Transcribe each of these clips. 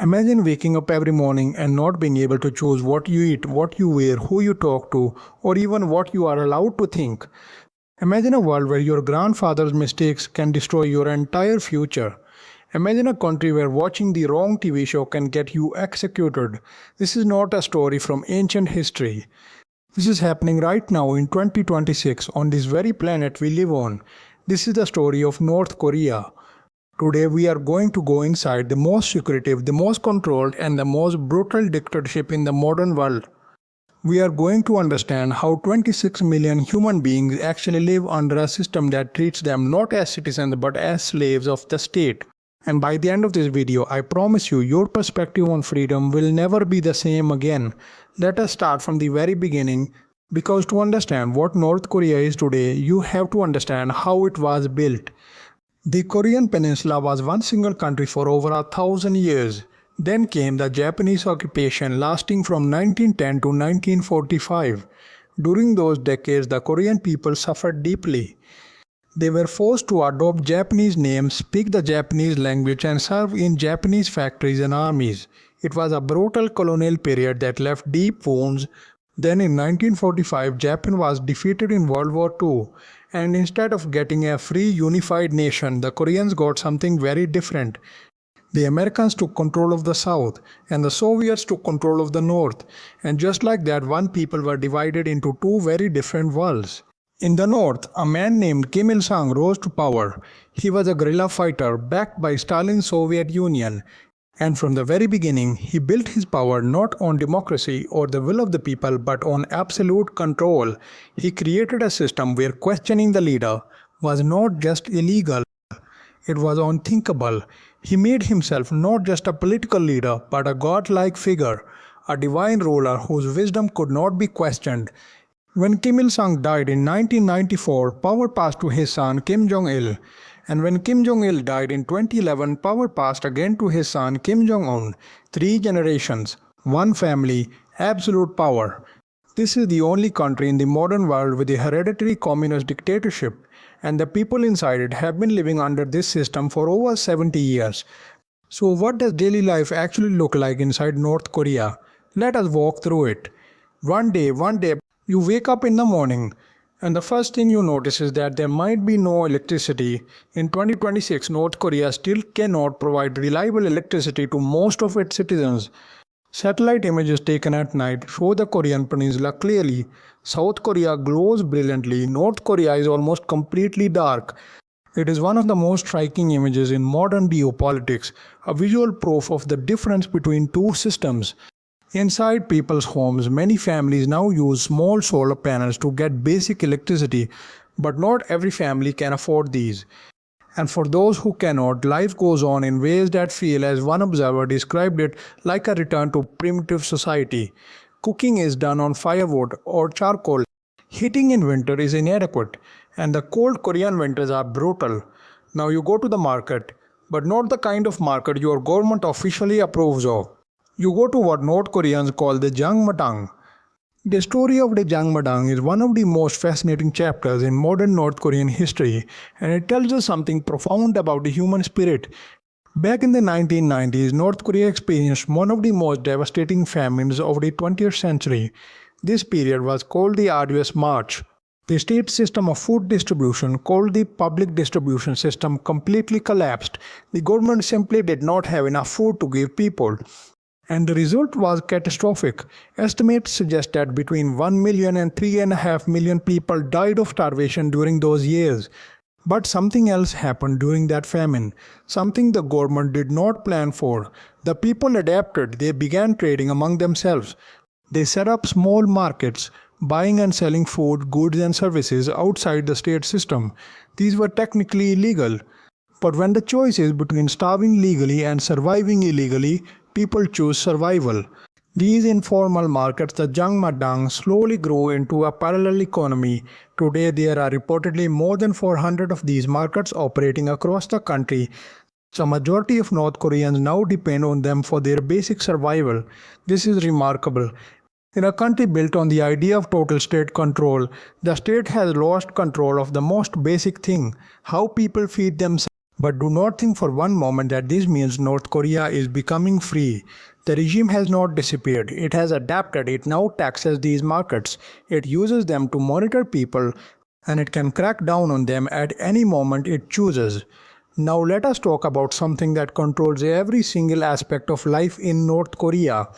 Imagine waking up every morning and not being able to choose what you eat, what you wear, who you talk to, or even what you are allowed to think. Imagine a world where your grandfather's mistakes can destroy your entire future. Imagine a country where watching the wrong TV show can get you executed. This is not a story from ancient history. This is happening right now in 2026 on this very planet we live on. This is the story of North Korea. Today we are going to go inside the most secretive, the most controlled, and the most brutal dictatorship in the modern world. We are going to understand how 26 million human beings actually live under a system that treats them not as citizens but as slaves of the state. And by the end of this video, I promise you, your perspective on freedom will never be the same again. Let us start from the very beginning, because to understand what North Korea is today, you have to understand how it was built. The Korean Peninsula was one single country for over 1,000 years. Then came the Japanese occupation lasting from 1910 to 1945. During those decades, the Korean people suffered deeply. They were forced to adopt Japanese names, speak the Japanese language, and serve in Japanese factories and armies. It was a brutal colonial period that left deep wounds. Then in 1945, Japan was defeated in World War II, and instead of getting a free unified nation, the Koreans got something very different. The Americans took control of the South, and the Soviets took control of the North, and just like that, one people were divided into two very different worlds. In the North, a man named Kim Il-sung rose to power. He was a guerrilla fighter backed by Stalin's Soviet Union. And from the very beginning, he built his power not on democracy or the will of the people but on absolute control. He created a system where questioning the leader was not just illegal, it was unthinkable. He made himself not just a political leader but a godlike figure, a divine ruler whose wisdom could not be questioned. When Kim Il-sung died in 1994, power passed to his son Kim Jong-il. And when Kim Jong-il died in 2011, power passed again to his son Kim Jong-un. 3 generations, one family, absolute power. This is the only country in the modern world with a hereditary communist dictatorship, and the people inside it have been living under this system for over 70 years. So what does daily life actually look like inside North Korea? Let us walk through it. One day, you wake up in the morning, and the first thing you notice is that there might be no electricity. In 2026, North Korea still cannot provide reliable electricity to most of its citizens. Satellite images taken at night show the Korean peninsula clearly. South Korea glows brilliantly. North Korea is almost completely dark. It is one of the most striking images in modern geopolitics, a visual proof of the difference between two systems. Inside people's homes, many families now use small solar panels to get basic electricity, but not every family can afford these. And for those who cannot, life goes on in ways that feel, as one observer described it, like a return to primitive society. Cooking is done on firewood or charcoal. Heating in winter is inadequate, and the cold Korean winters are brutal. Now you go to the market, but not the kind of market your government officially approves of. You go to what North Koreans call the Jangmadang. The story of the Jangmadang is one of the most fascinating chapters in modern North Korean history, and it tells us something profound about the human spirit. Back in the 1990s, North Korea experienced one of the most devastating famines of the 20th century. This period was called the Arduous March. The state system of food distribution, called the public distribution system, completely collapsed. The government simply did not have enough food to give people. And the result was catastrophic. Estimates suggest that between 1 million and 3.5 million people died of starvation during those years. But something else happened during that famine, something the government did not plan for. The people adapted. They began trading among themselves. They set up small markets, buying and selling food, goods and services outside the state system. These were technically illegal. But when the choice is between starving legally and surviving illegally, people choose survival. These informal markets, the Jangmadang, slowly grew into a parallel economy. Today there are reportedly more than 400 of these markets operating across the country. The majority of North Koreans now depend on them for their basic survival. This is remarkable. In a country built on the idea of total state control, the state has lost control of the most basic thing, how people feed themselves. But do not think for one moment that this means North Korea is becoming free. The regime has not disappeared. It has adapted. It now taxes these markets. It uses them to monitor people, and it can crack down on them at any moment it chooses. Now let us talk about something that controls every single aspect of life in North Korea.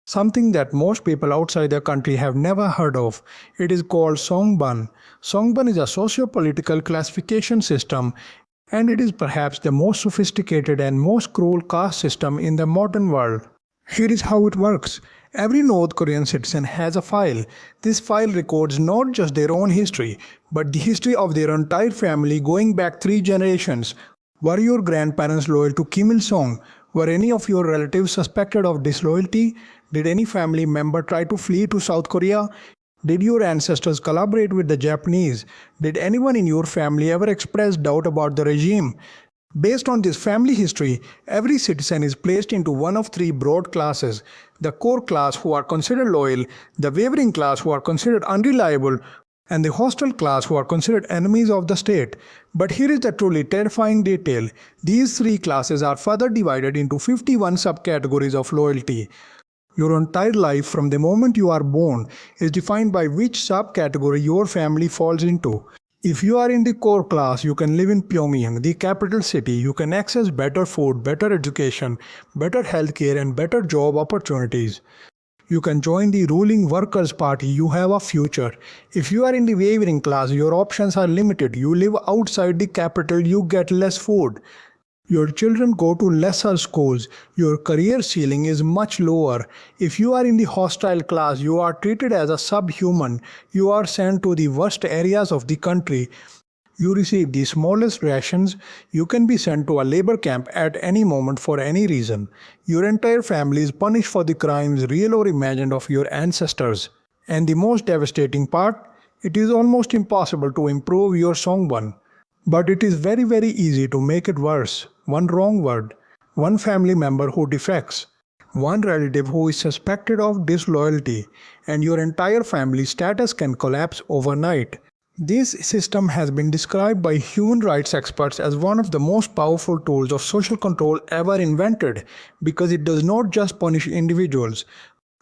Something that most people outside the country have never heard of. It is called Songbun. Songbun is a socio-political classification system, and it is perhaps the most sophisticated and most cruel caste system in the modern world. Here is how it works. Every North Korean citizen has a file. This file records not just their own history, but the history of their entire family going back 3 generations. Were your grandparents loyal to Kim Il-sung? Were any of your relatives suspected of disloyalty? Did any family member try to flee to South Korea? Did your ancestors collaborate with the Japanese? Did anyone in your family ever express doubt about the regime? Based on this family history, every citizen is placed into one of 3 broad classes: the core class, who are considered loyal, the wavering class, who are considered unreliable, and the hostile class, who are considered enemies of the state. But here is the truly terrifying detail. These 3 classes are further divided into 51 subcategories of loyalty. Your entire life from the moment you are born is defined by which subcategory your family falls into. If you are in the core class, you can live in Pyongyang, the capital city. You can access better food, better education, better healthcare, and better job opportunities. You can join the ruling Workers' Party. You have a future. If you are in the wavering class, your options are limited. You live outside the capital, you get less food. Your children go to lesser schools. Your career ceiling is much lower. If you are in the hostile class, you are treated as a subhuman. You are sent to the worst areas of the country. You receive the smallest rations. You can be sent to a labor camp at any moment for any reason. Your entire family is punished for the crimes, real or imagined, of your ancestors. And the most devastating part, it is almost impossible to improve your songbun. But it is very easy to make it worse. One wrong word, one family member who defects, one relative who is suspected of disloyalty, and your entire family status can collapse overnight. This system has been described by human rights experts as one of the most powerful tools of social control ever invented, because it does not just punish individuals.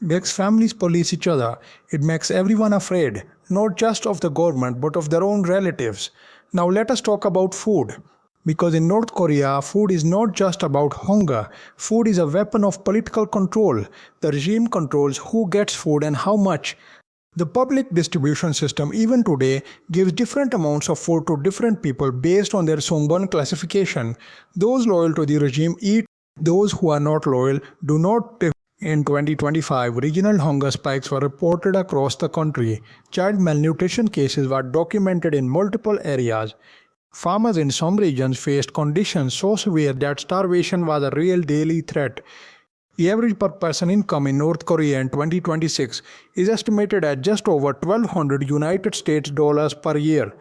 It makes families police each other. It makes everyone afraid, not just of the government but of their own relatives. Now let us talk about food. Because in North Korea, food is not just about hunger. Food is a weapon of political control. The regime controls who gets food and how much. The public distribution system even today gives different amounts of food to different people based on their Songbun classification. Those loyal to the regime eat, those who are not loyal do not. In 2025, regional hunger spikes were reported across the country. Child malnutrition cases were documented in multiple areas. Farmers in some regions faced conditions so severe that starvation was a real daily threat. The average per person income in North Korea in 2026 is estimated at just over $1,200 United States dollars per year.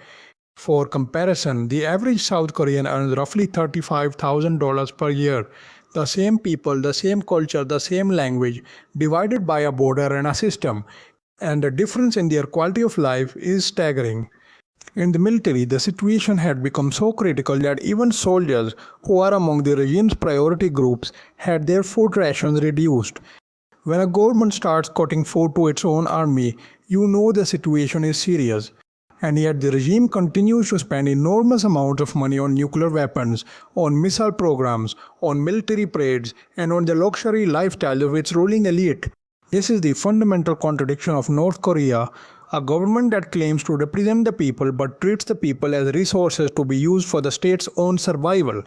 For comparison, the average South Korean earns roughly $35,000 per year. The same people, the same culture, the same language, divided by a border and a system. And the difference in their quality of life is staggering. In the military, the situation had become so critical that even soldiers, who are among the regime's priority groups, had their food rations reduced. When a government starts cutting food to its own army, you know the situation is serious. And yet the regime continues to spend enormous amounts of money on nuclear weapons, on missile programs, on military parades, and on the luxury lifestyle of its ruling elite. This is the fundamental contradiction of North Korea, a government that claims to represent the people but treats the people as resources to be used for the state's own survival.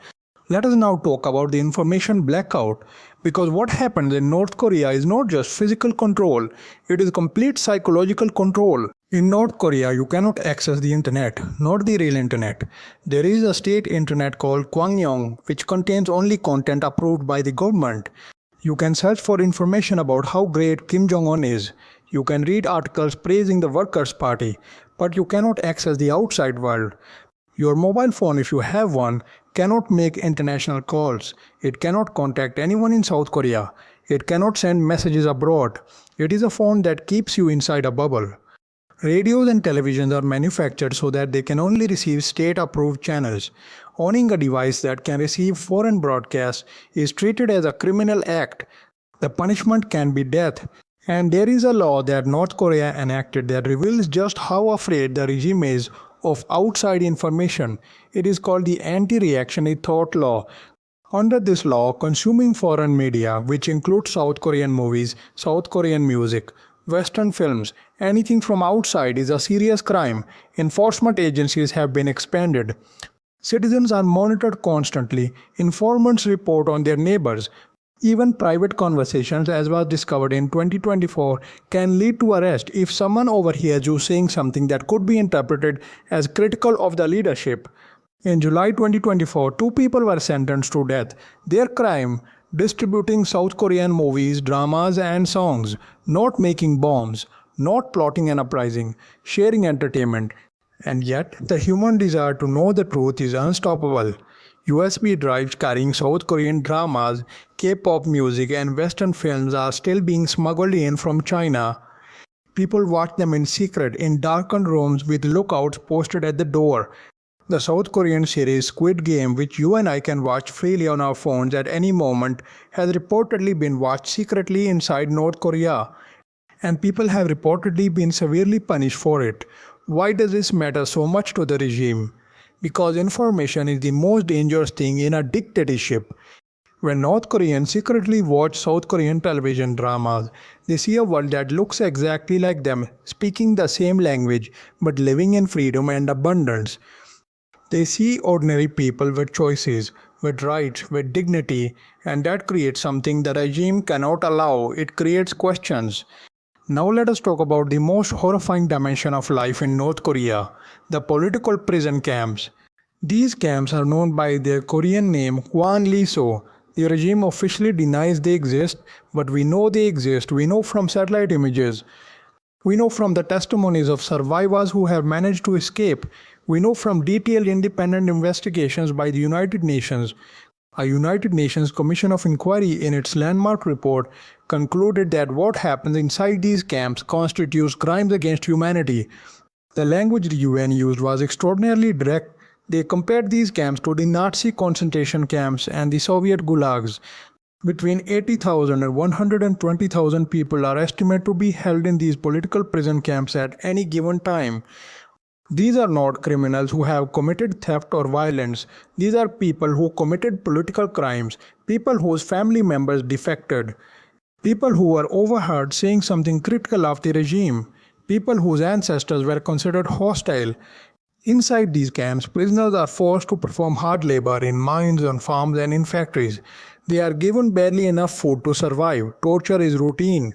Let us now talk about the information blackout, because what happens in North Korea is not just physical control, it is complete psychological control. In North Korea, you cannot access the internet, not the real internet. There is a state internet called Kwangyong, which contains only content approved by the government. You can search for information about how great Kim Jong-un is. You can read articles praising the Workers' Party, but you cannot access the outside world. Your mobile phone, if you have one, cannot make international calls. It cannot contact anyone in South Korea. It cannot send messages abroad. It is a phone that keeps you inside a bubble. Radios and televisions are manufactured so that they can only receive state-approved channels. Owning a device that can receive foreign broadcasts is treated as a criminal act. The punishment can be death. And there is a law that North Korea enacted that reveals just how afraid the regime is of outside information. It is called the Anti-Reactionary Thought Law. Under this law, consuming foreign media, which includes South Korean movies, South Korean music, Western films, anything from outside is a serious crime. Enforcement agencies have been expanded. Citizens are monitored constantly. Informants report on their neighbors. Even private conversations, as was discovered in 2024, can lead to arrest if someone overhears you saying something that could be interpreted as critical of the leadership. In July 2024, two people were sentenced to death. Their crime: distributing South Korean movies, dramas, and songs, not making bombs, not plotting an uprising, sharing entertainment. And yet, the human desire to know the truth is unstoppable. USB drives carrying South Korean dramas, K-pop music, and Western films are still being smuggled in from China. People watch them in secret in darkened rooms with lookouts posted at the door. The South Korean series Squid Game, which you and I can watch freely on our phones at any moment, has reportedly been watched secretly inside North Korea, and people have reportedly been severely punished for it. Why does this matter so much to the regime? Because information is the most dangerous thing in a dictatorship. When North Koreans secretly watch South Korean television dramas, they see a world that looks exactly like them, speaking the same language, but living in freedom and abundance. They see ordinary people with choices, with rights, with dignity, and that creates something the regime cannot allow. It creates questions. Now let us talk about the most horrifying dimension of life in North Korea: the political prison camps. These camps are known by their Korean name Hwang-Lee-so. The regime officially denies they exist, but we know they exist. We know from satellite images. We know from the testimonies of survivors who have managed to escape. We know from detailed independent investigations by the United Nations. A United Nations Commission of Inquiry, in its landmark report, concluded that what happens inside these camps constitutes crimes against humanity. The language the UN used was extraordinarily direct. They compared these camps to the Nazi concentration camps and the Soviet gulags. Between 80,000 and 120,000 people are estimated to be held in these political prison camps at any given time. These are not criminals who have committed theft or violence. These are people who committed political crimes, people whose family members defected, people who were overheard saying something critical of the regime, people whose ancestors were considered hostile. Inside these camps, prisoners are forced to perform hard labor in mines, on farms, and in factories. They are given barely enough food to survive. Torture is routine.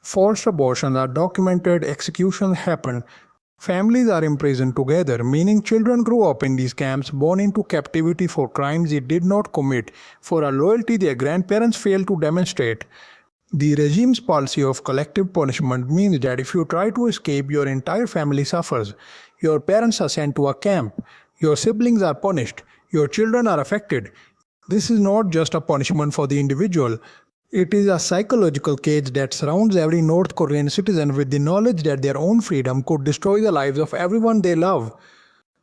Forced abortions are documented. Executions happen. Families are imprisoned together, meaning children grow up in these camps, born into captivity for crimes they did not commit, for a loyalty their grandparents failed to demonstrate. The regime's policy of collective punishment means that if you try to escape, your entire family suffers. Your parents are sent to a camp. Your siblings are punished. Your children are affected. This is not just a punishment for the individual. It is a psychological cage that surrounds every North Korean citizen with the knowledge that their own freedom could destroy the lives of everyone they love.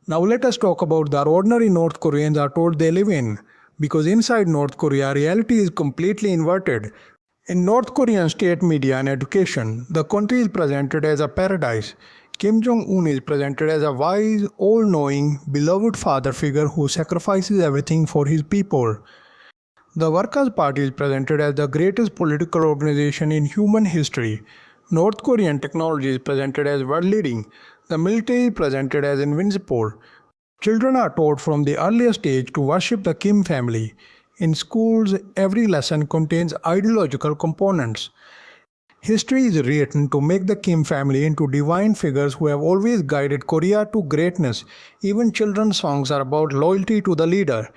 Now let us talk about the ordinary North Koreans are told they live in. Because inside North Korea, reality is completely inverted. In North Korean state media and education, the country is presented as a paradise. Kim Jong-un is presented as a wise, all-knowing, beloved father figure who sacrifices everything for his people. The Workers' Party is presented as the greatest political organization in human history. North Korean technology is presented as world-leading. The military is presented as invincible. Children are taught from the earliest age to worship the Kim family. In schools, every lesson contains ideological components. History is written to make the Kim family into divine figures who have always guided Korea to greatness. Even children's songs are about loyalty to the leader.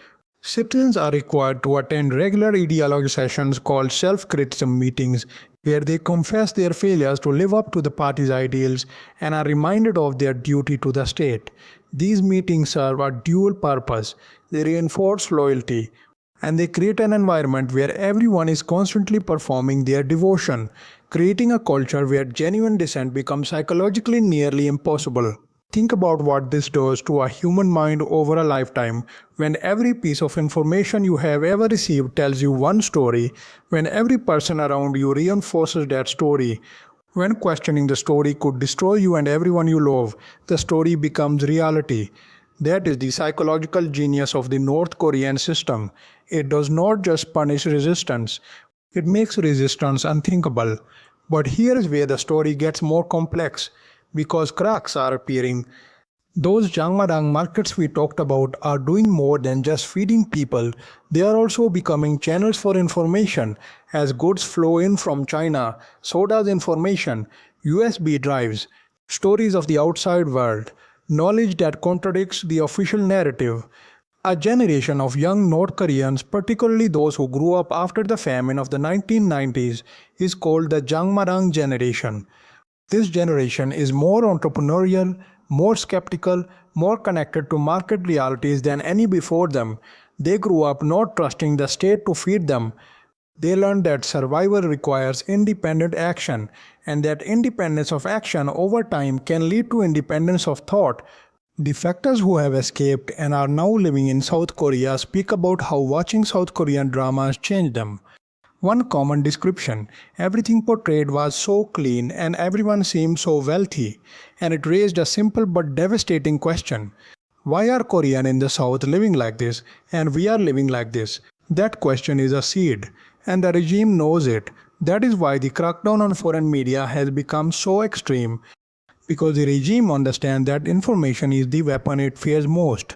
Citizens are required to attend regular ideology sessions called self-criticism meetings, where they confess their failures to live up to the party's ideals and are reminded of their duty to the state. These meetings serve a dual purpose. They reinforce loyalty, and they create an environment where everyone is constantly performing their devotion. creating a culture where genuine dissent becomes psychologically nearly impossible. Think about what this does to a human mind over a lifetime. When every piece of information you have ever received tells you one story, when every person around you reinforces that story, when questioning the story could destroy you and everyone you love, the story becomes reality. That is the psychological genius of the North Korean system. It does not just punish resistance, it makes resistance unthinkable. But here is where the story gets more complex. Because cracks are appearing, those Jangmadang markets we talked about are doing more than just feeding people, they are also becoming channels for information. As goods flow in from China, so does information, USB drives, stories of the outside world, knowledge that contradicts the official narrative. A generation of young North Koreans, particularly those who grew up after the famine of the 1990s, is called the Jangmarang generation. This generation is more entrepreneurial, more skeptical, more connected to market realities than any before them. They grew up not trusting the state to feed them. They learned that survival requires independent action, and that independence of action over time can lead to independence of thought. Defectors who have escaped and are now living in South Korea speak about how watching South Korean dramas changed them. One common description: everything portrayed was so clean and everyone seemed so wealthy, and it raised a simple but devastating question. Why are Koreans in the South living like this and we are living like this? That question is a seed, and the regime knows it. That is why the crackdown on foreign media has become so extreme, because the regime understands that information is the weapon it fears most.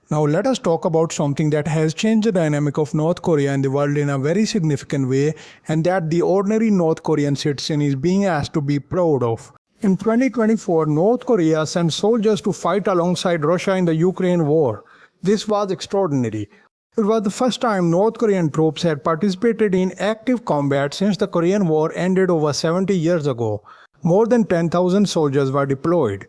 Now let us talk about something that has changed the dynamic of North Korea in the world in a very significant way, and that the ordinary North Korean citizen is being asked to be proud of. In 2024, North Korea sent soldiers to fight alongside Russia in the Ukraine war. This was extraordinary. It was the first time North Korean troops had participated in active combat since the Korean War ended over 70 years ago. More than 10,000 soldiers were deployed.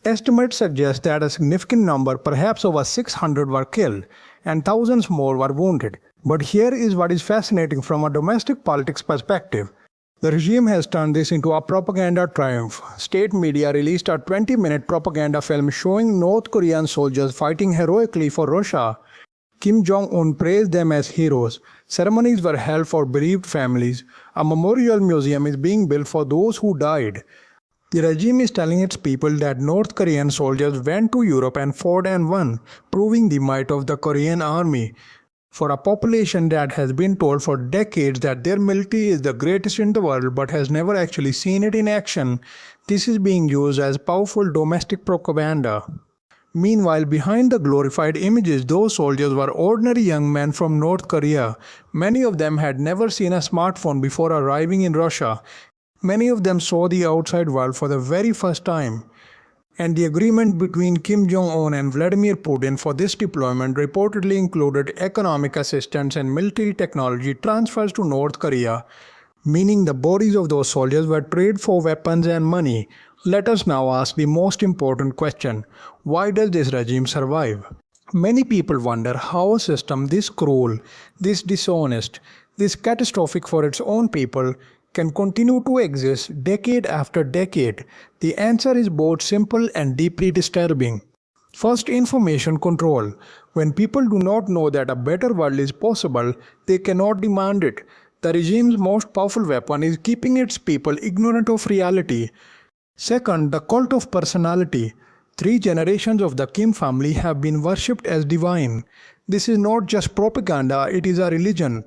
Estimates suggest that a significant number, perhaps over 600, were killed, and thousands more were wounded. But here is what is fascinating from a domestic politics perspective. The regime has turned this into a propaganda triumph. State media released a 20-minute propaganda film showing North Korean soldiers fighting heroically for Russia. Kim Jong-un praised them as heroes. Ceremonies were held for bereaved families. A memorial museum is being built for those who died. The regime is telling its people that North Korean soldiers went to Europe and fought and won, proving the might of the Korean army. For a population that has been told for decades that their military is the greatest in the world but has never actually seen it in action, this is being used as powerful domestic propaganda. Meanwhile, behind the glorified images, those soldiers were ordinary young men from North Korea. Many of them had never seen a smartphone before arriving in Russia. Many of them saw the outside world for the very first time. And the agreement between Kim Jong-un and Vladimir Putin for this deployment reportedly included economic assistance and military technology transfers to North Korea, meaning the bodies of those soldiers were traded for weapons and money. Let us now ask the most important question: why does this regime survive? Many people wonder how a system this cruel, this dishonest, this catastrophic for its own people can continue to exist decade after decade. The answer is both simple and deeply disturbing. First, information control. When people do not know that a better world is possible, they cannot demand it. The regime's most powerful weapon is keeping its people ignorant of reality. Second, the cult of personality. 3 generations of the Kim family have been worshipped as divine. This is not just propaganda, it is a religion.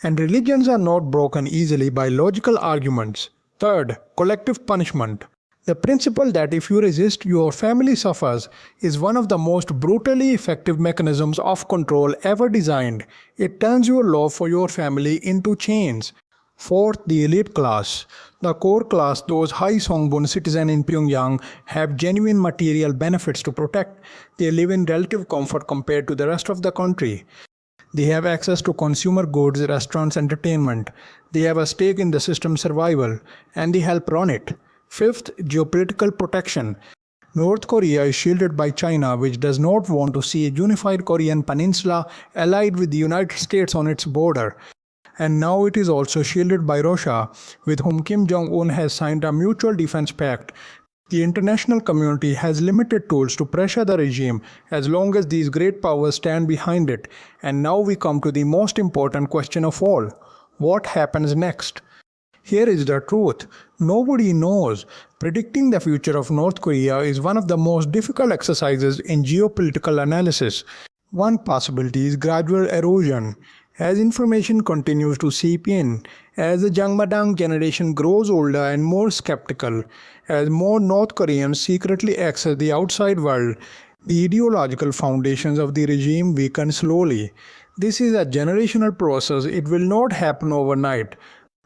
And religions are not broken easily by logical arguments. Third, collective punishment. The principle that if you resist, your family suffers is one of the most brutally effective mechanisms of control ever designed. It turns your love for your family into chains. Fourth, the elite class. The core class, those high Songbun citizens in Pyongyang, have genuine material benefits to protect. They live in relative comfort compared to the rest of the country. They have access to consumer goods, restaurants, entertainment. They have a stake in the system's survival, and they help run it. Fifth, geopolitical protection. North Korea is shielded by China, which does not want to see a unified Korean peninsula allied with the United States on its border. and now it is also shielded by Russia, with whom Kim Jong-un has signed a mutual defense pact. The international community has limited tools to pressure the regime as long as these great powers stand behind it. And now we come to the most important question of all. What happens next? Here is the truth. Nobody knows. Predicting the future of North Korea is one of the most difficult exercises in geopolitical analysis. One possibility is gradual erosion. As information continues to seep in, as the Jangmadang generation grows older and more skeptical, as more North Koreans secretly access the outside world, the ideological foundations of the regime weaken slowly. This is a generational process. It will not happen overnight.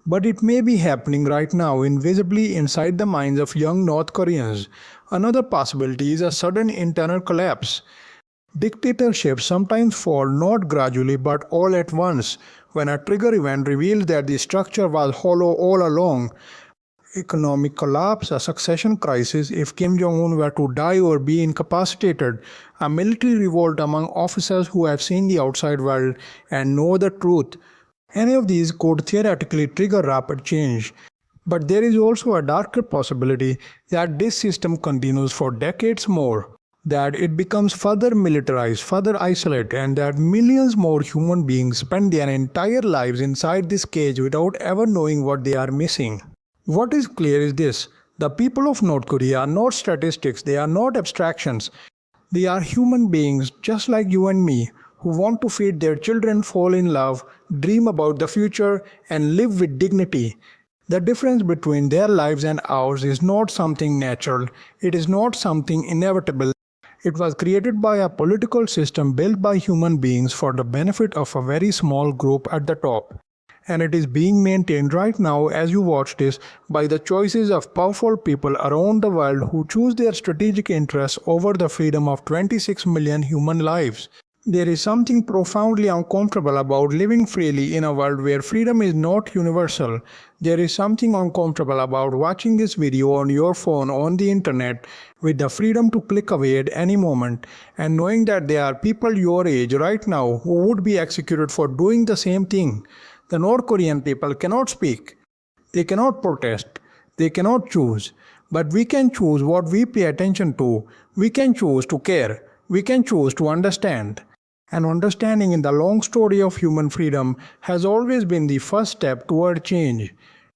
But it may be happening right now invisibly inside the minds of young North Koreans. Another possibility is a sudden internal collapse. Dictatorships sometimes fall not gradually but all at once, when a trigger event reveals that the structure was hollow all along. Economic collapse, a succession crisis if Kim Jong-un were to die or be incapacitated, a military revolt among officers who have seen the outside world and know the truth. Any of these could theoretically trigger rapid change. But there is also a darker possibility that this system continues for decades more, that it becomes further militarized, further isolated, and that millions more human beings spend their entire lives inside this cage without ever knowing what they are missing. What is clear is this: the people of North Korea are not statistics, they are not abstractions. They are human beings just like you and me, who want to feed their children, fall in love, dream about the future, and live with dignity. The difference between their lives and ours is not something natural, it is not something inevitable. It was created by a political system built by human beings for the benefit of a very small group at the top. And it is being maintained right now as you watch this by the choices of powerful people around the world who choose their strategic interests over the freedom of 26 million human lives. There is something profoundly uncomfortable about living freely in a world where freedom is not universal. There is something uncomfortable about watching this video on your phone on the internet with the freedom to click away at any moment and knowing that there are people your age right now who would be executed for doing the same thing. The North Korean people cannot speak. They cannot protest. They cannot choose. But we can choose what we pay attention to. We can choose to care. We can choose to understand. And understanding in the long story of human freedom has always been the first step toward change.